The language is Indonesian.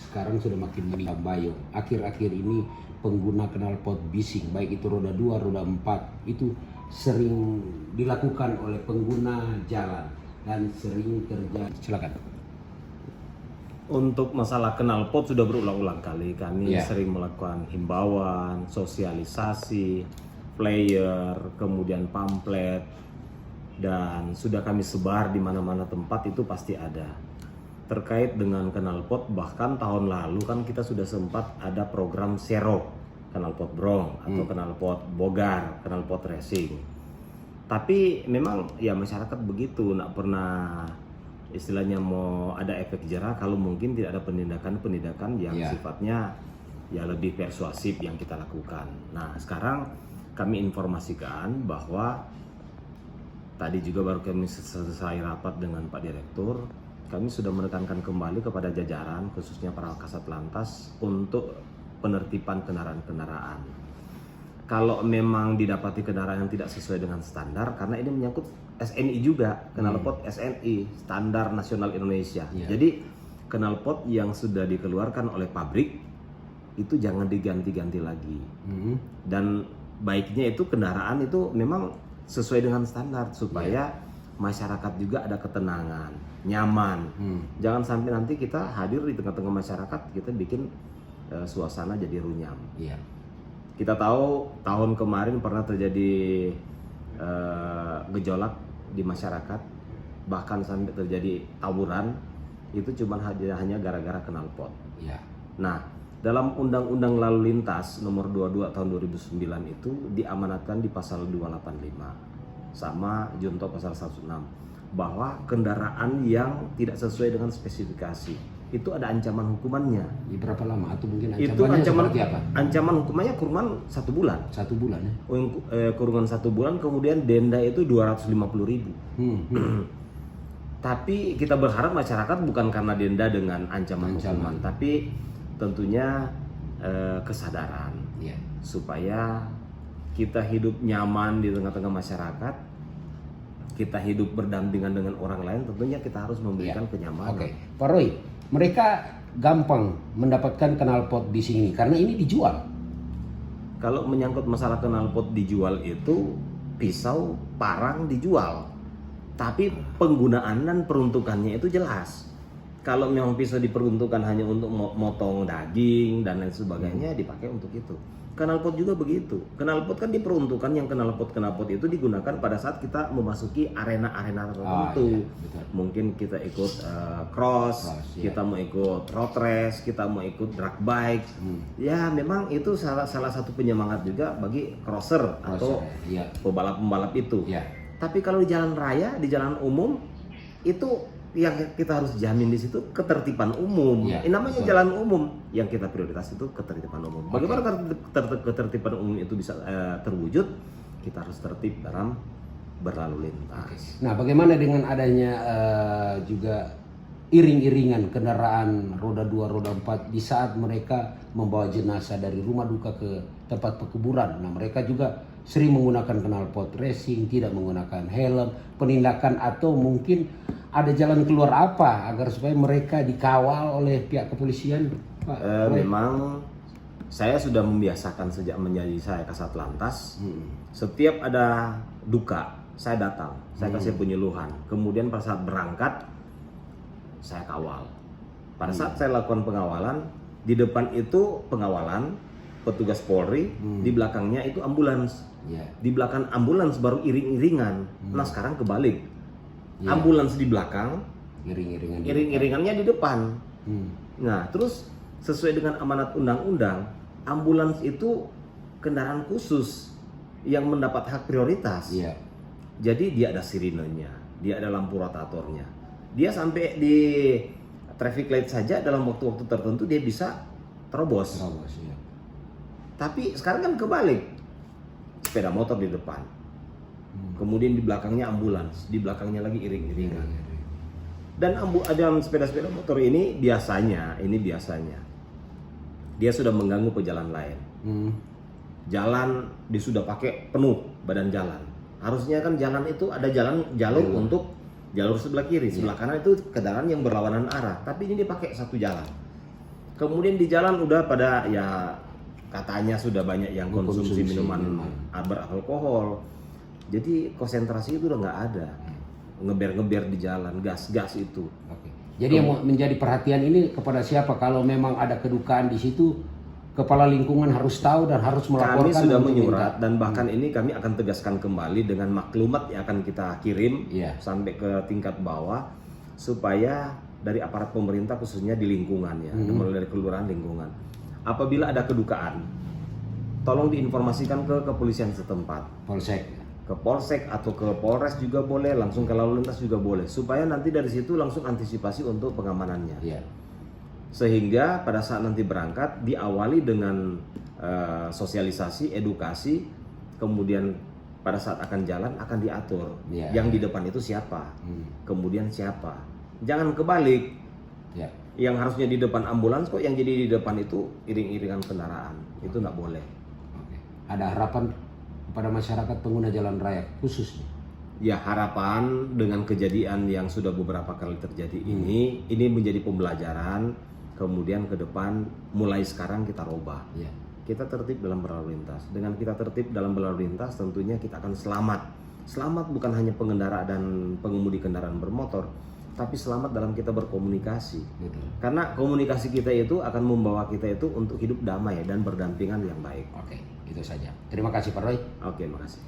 Sekarang sudah makin meningkat Bayo. Akhir-akhir ini pengguna knalpot bising, baik itu roda 2, roda 4, itu sering dilakukan oleh pengguna jalan dan sering terjadi. Silakan. Untuk masalah knalpot sudah berulang-ulang kali kami Ya. sering melakukan himbauan, sosialisasi, flyer, kemudian pamflet, dan sudah kami sebar di mana-mana tempat itu pasti ada. Terkait dengan knalpot, bahkan tahun lalu kan kita sudah sempat ada program Zero, knalpot brong atau knalpot bogar, knalpot racing. Tapi memang ya masyarakat begitu, nggak pernah istilahnya mau ada efek jerah kalau mungkin tidak ada penindakan yang sifatnya ya lebih persuasif yang kita lakukan. Nah sekarang kami informasikan bahwa tadi juga baru kami selesai rapat dengan Pak Direktur, kami sudah menekankan kembali kepada jajaran khususnya para Kasat Lantas untuk penertiban kendaraan-kendaraan. Kalau memang didapati kendaraan yang tidak sesuai dengan standar, karena ini menyangkut SNI juga, knalpot SNI, Standar Nasional Indonesia. Jadi knalpot yang sudah dikeluarkan oleh pabrik itu jangan diganti-ganti lagi. Dan baiknya itu kendaraan itu memang sesuai dengan standar supaya masyarakat juga ada ketenangan, nyaman. Jangan sampai nanti kita hadir di tengah-tengah masyarakat kita bikin suasana jadi runyam. Kita tahu tahun kemarin pernah terjadi gejolak di masyarakat, bahkan sampai terjadi tawuran, itu cuma hanya gara-gara knalpot. Nah, dalam Undang-Undang Lalu Lintas nomor 22 tahun 2009 itu diamanatkan di pasal 285 sama junto pasal 106 bahwa kendaraan yang tidak sesuai dengan spesifikasi itu ada ancaman hukumannya. Berapa lama atau mungkin Itu ancamannya ancaman seperti apa? Ancaman hukumannya kurungan 1 bulan. 1 bulan ya. Kurungan 1 bulan, kemudian denda itu 250.000. Tapi kita berharap masyarakat bukan karena denda dengan ancaman hukuman, tapi tentunya kesadaran supaya kita hidup nyaman di tengah-tengah masyarakat, kita hidup berdampingan dengan orang lain, tentunya kita harus memberikan kenyamanan. Oke, Pak Roy, mereka gampang mendapatkan knalpot bising ini karena ini dijual. Kalau menyangkut masalah knalpot dijual itu pisau, parang dijual, tapi penggunaan dan peruntukannya itu jelas. Kalau memang pisau diperuntukkan hanya untuk motong daging dan lain sebagainya, dipakai untuk itu. Knalpot juga begitu. Knalpot kan diperuntukkan, yang knalpot itu digunakan pada saat kita memasuki arena-arena tertentu. Mungkin kita ikut cross, kita mau ikut road race, kita mau ikut drag bike. Ya memang itu salah satu penyemangat juga bagi crosser atau pembalap-pembalap itu. Tapi kalau di jalan raya, di jalan umum itu yang kita harus jamin di situ ketertiban umum. Namanya jalan umum, yang kita prioritas itu ketertiban umum. Bagaimana ketertiban umum itu bisa terwujud? Kita harus tertib dalam berlalu lintas. Nah, bagaimana dengan adanya juga iring-iringan kendaraan roda 2, roda 4 di saat mereka membawa jenazah dari rumah duka ke tempat pekuburan? Nah, mereka juga sering menggunakan knalpot racing, tidak menggunakan helm, penindakan atau mungkin ada jalan keluar apa agar supaya mereka dikawal oleh pihak kepolisian, Pak? Memang saya sudah membiasakan sejak menjadi saya Kasat Lantas. Setiap ada duka, saya datang, saya kasih penyuluhan. Kemudian pada saat berangkat, saya kawal. Pada saat saya lakukan pengawalan, di depan itu pengawalan petugas Polri, di belakangnya itu ambulans. Di belakang ambulans baru iring-iringan. Nah sekarang kebalik. Ambulans di belakang, iring-iringannya di depan. Nah, terus sesuai dengan amanat undang-undang, ambulans itu kendaraan khusus yang mendapat hak prioritas. Jadi dia ada sirinenya, dia ada lampu rotatornya. Dia sampai di traffic light saja dalam waktu-waktu tertentu dia bisa terobos. Tapi sekarang kan kebalik, sepeda motor di depan. Kemudian di belakangnya ambulans, di belakangnya lagi iring-iringan. Dan ada sepeda-sepeda motor ini biasanya dia sudah mengganggu pejalan lain. Jalan dia sudah pakai penuh badan jalan. Harusnya kan jalan itu ada jalur untuk jalur sebelah kiri, sebelah kanan itu kendaraan yang berlawanan arah. Tapi ini dia pakai satu jalan. Kemudian di jalan udah pada ya katanya sudah banyak yang konsumsi minuman beralkohol. Jadi konsentrasi itu udah nggak ada. Ngeber-ngeber di jalan, gas-gas itu. Oke. Jadi yang menjadi perhatian ini kepada siapa? Kalau memang ada kedukaan di situ, kepala lingkungan harus tahu dan harus melaporkan. Kami sudah untuk menyurat minta. dan bahkan ini kami akan tegaskan kembali dengan maklumat yang akan kita kirim Iya. sampai ke tingkat bawah supaya dari aparat pemerintah khususnya di lingkungan ya, mulai dari kelurahan lingkungan. Apabila ada kedukaan, tolong diinformasikan ke kepolisian setempat. Polsek. Ke Polsek atau ke Polres juga boleh, langsung ke lalu lintas juga boleh, supaya nanti dari situ langsung antisipasi untuk pengamanannya. Iya. Sehingga pada saat nanti berangkat diawali dengan sosialisasi, edukasi, kemudian pada saat akan jalan akan diatur. Iya. Yang di depan itu siapa, kemudian siapa. Jangan kebalik. Ya. Yang harusnya di depan ambulans kok yang jadi di depan itu iring-iringan kendaraan. Itu nggak boleh. Oke. Ada harapan kepada masyarakat pengguna jalan raya khususnya. Ya harapan dengan kejadian yang sudah beberapa kali terjadi ini menjadi pembelajaran. Kemudian ke depan mulai sekarang kita robah. Ya. Kita tertib dalam berlalu lintas. Dengan kita tertib dalam berlalu lintas tentunya kita akan selamat. Selamat bukan hanya pengendara dan pengemudi kendaraan bermotor, tapi selamat dalam kita berkomunikasi. Betul. Karena komunikasi kita itu akan membawa kita itu untuk hidup damai dan berdampingan yang baik. Oke, itu saja. Terima kasih Pak Roy. Oke, makasih.